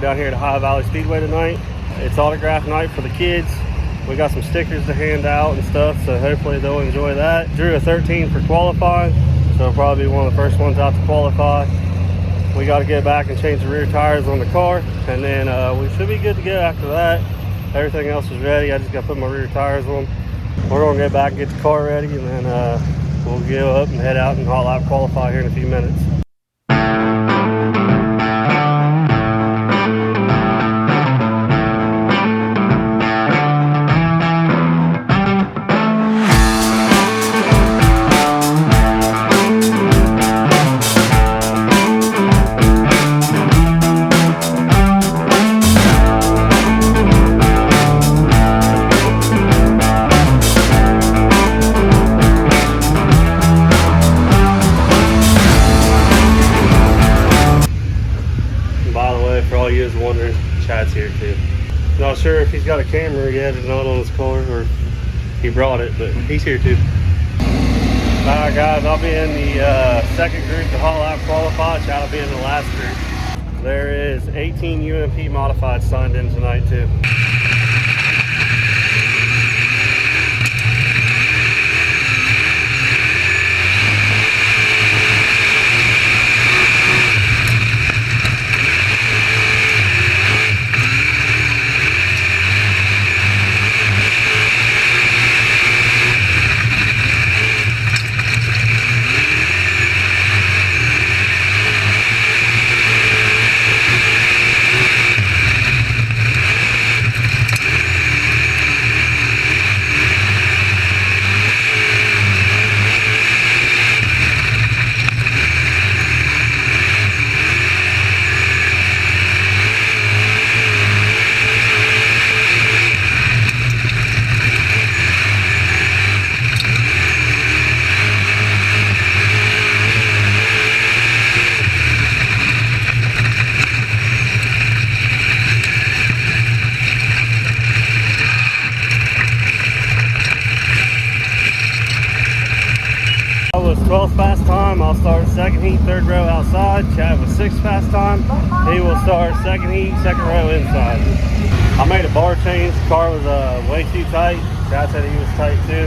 down here at High Valley Speedway tonight. It's autograph night for the kids. We got some stickers to hand out and stuff, so hopefully they'll enjoy that. Drew a 13 for qualifying, so it'll probably be one of the first ones out to qualify. We got to get back and change the rear tires on the car, and then we should be good to go after that. Everything else is ready. I just got to put my rear tires on. We're going to get back and get the car ready, and then we'll go up and head out and haul out qualify here in a few minutes. Wondering, Chad's here too. Not sure if he's got a camera yet or not on his car, or he brought it, but he's here too. Alright guys, I'll be in the second group to haul out qualify. Chad will be in the last group. There is 18 UMP modified signed in tonight too. Was 12th fast time. I'll start second heat, third row outside. Chad was 6th fast time. He will start second heat, second row inside. I made a bar change. The car was way too tight. Chad said he was tight too.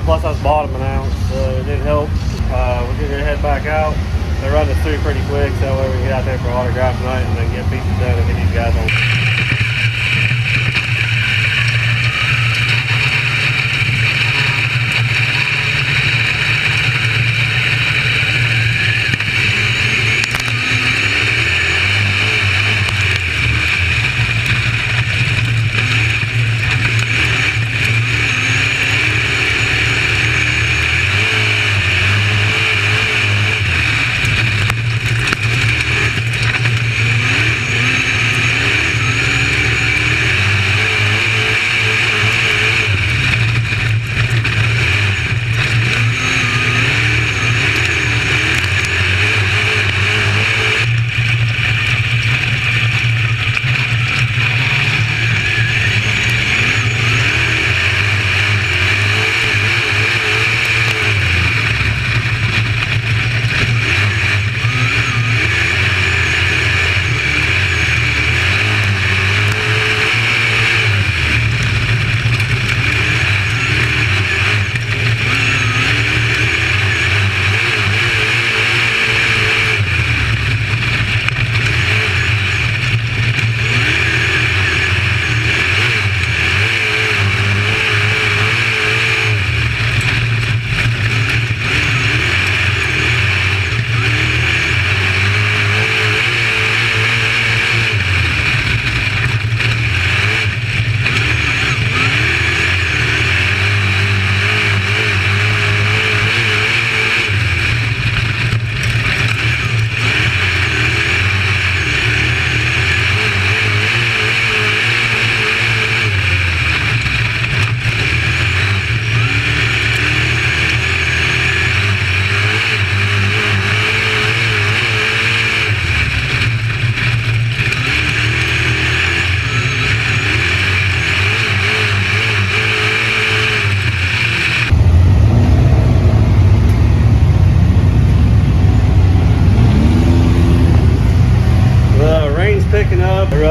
Plus I was bottoming out, so it didn't help. We're gonna head back out. They run us through pretty quick, so that way we can get out there for autograph night and then get pieces done and get these guys on.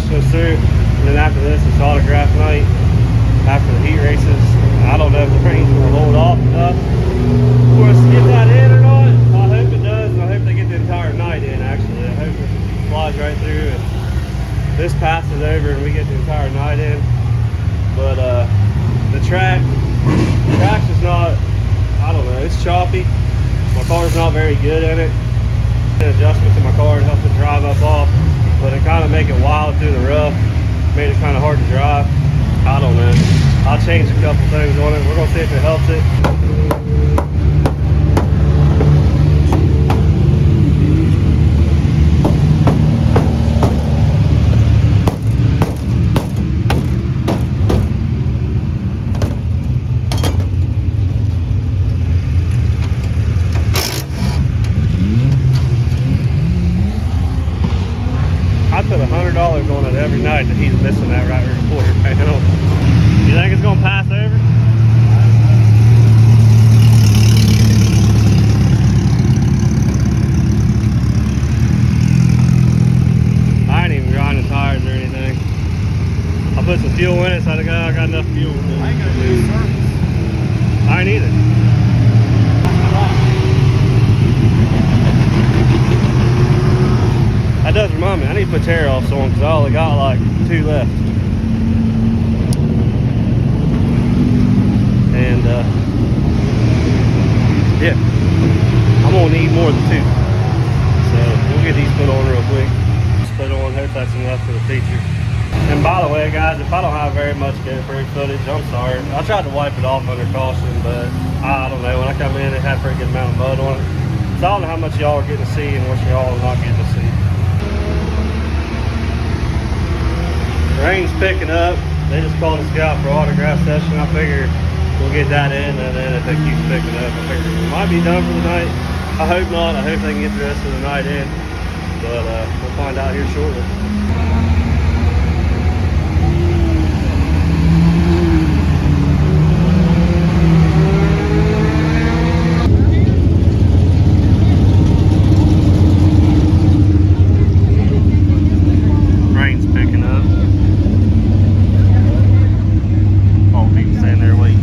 rushing us through. And then after this, it's autograph night. After the heat races, I don't know if the rain's gonna hold off enough for us to get that in or not. I hope it does, and I hope they get the entire night in. Actually, I hope it flies right through and this passes over and we get the entire night in. But the track's is not, I don't know, it's choppy. My car's not very good in it. An adjustment to my car to help it drive up off, but it kind of make it wild through the rough. Made it kind of hard to drive. I don't know. I'll change a couple things on it. We're gonna see if it helps it. I put $100 on it every night that he's missing that right quarter panel. You think it's gonna pass over? I ain't even grinding tires or anything. I put some fuel in it, so I got enough fuel. I ain't gonna do service. I ain't either. That does remind me, I need to put tear offs on because I only got like 2 left. And yeah, I'm gonna need more than 2. So we'll get these put on real quick. Just put on, hope that's enough for the feature. And by the way guys, if I don't have very much GoPro footage, I'm sorry. I tried to wipe it off under caution, but I don't know, when I come in it had a pretty good amount of mud on it. So I don't know how much y'all are getting to see and what y'all are not getting to see. Rain's picking up. They just called us out for autograph session. I figure we'll get that in, and then if it keeps picking up, I figure we might be done for the night. I hope not. I hope they can get the rest of the night in, but we'll find out here shortly. Rain's picking up. All people staying there waiting.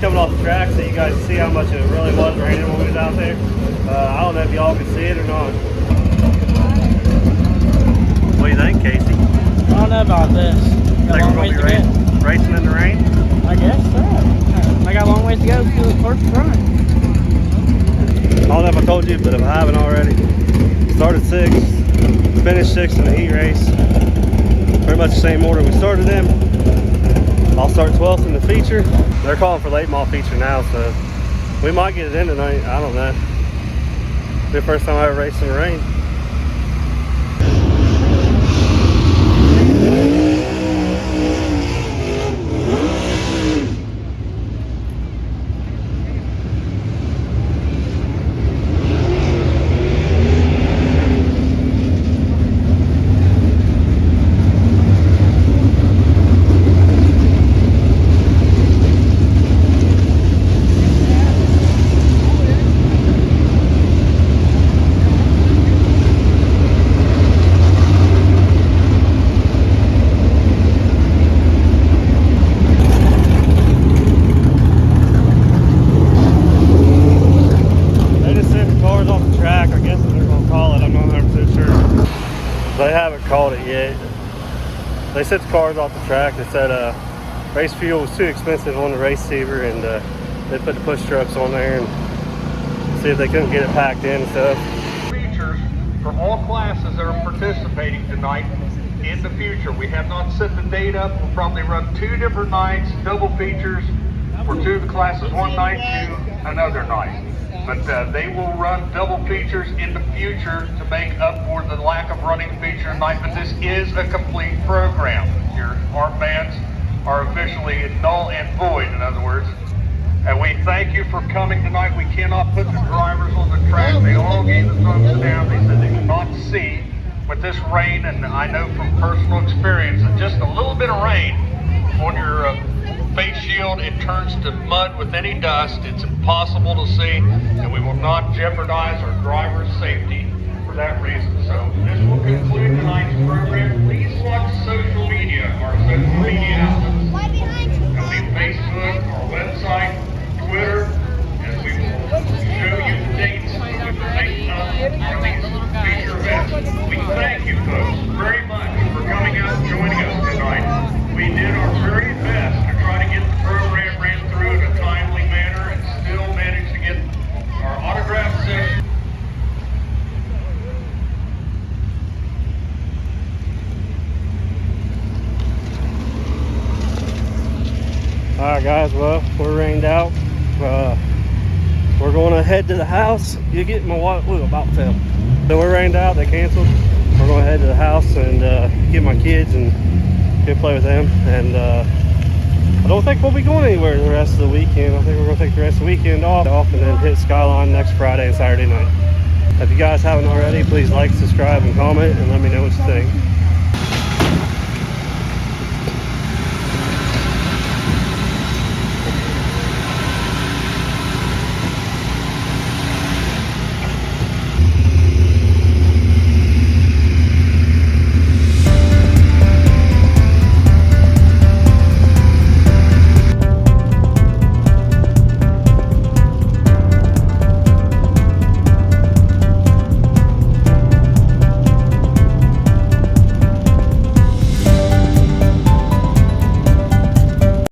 Coming off the track so you guys see how much it really was raining when we was out there. I don't know if y'all can see it or not. What do you think, Casey? I don't know about this. Think we're going to be racing in the rain? I guess so. I got a long ways to go to the first run. I don't know if I told you, but if I haven't already, started 6th, finished 6th in the heat race. Pretty much the same order we started in. I'll start 12th in the feature. They're calling for late model feature now, so we might get it in tonight. I don't know. It'll be the first time I ever raced in the rain. They haven't called it yet. They sent the cars off the track. They said race fuel was too expensive on the race receiver, and they put the push trucks on there and see if they couldn't get it packed in and stuff. Features for all classes that are participating tonight in the future. We have not set the date up. We'll probably run 2 different nights, double features for 2 of the classes one night to another night. But they will run double features in the future to make up for the lack of running feature tonight. But this is a complete program. Your armbands are officially null and void, in other words. And we thank you for coming tonight. We cannot put the drivers on the track. They all gave the thumbs down. They said they could not see with this rain. And I know from personal experience that just a little bit of rain on your face shield, it turns to mud with any dust. It's impossible to see, and we will not jeopardize our driver's safety for that reason. So this will conclude tonight's program. Please watch social media, our social media outlets. It'll be Facebook, our website, Twitter, and we will show you the dates that we will make up for these future events. We thank you folks very much for coming out and joining us tonight. We did our very best to try to get the program ran through in a timely manner and still managed to get our autograph session. Alright guys, well, we're rained out. We're going to head to the house. You get my water, ooh, about fell. So we're rained out, they canceled. We're going to head to the house and get my kids and go play with them. And I don't think we'll be going anywhere the rest of the weekend. I think we're going to take the rest of the weekend off and then hit Skyline next Friday and Saturday night. If you guys haven't already, please like, subscribe, and comment, and let me know what you think.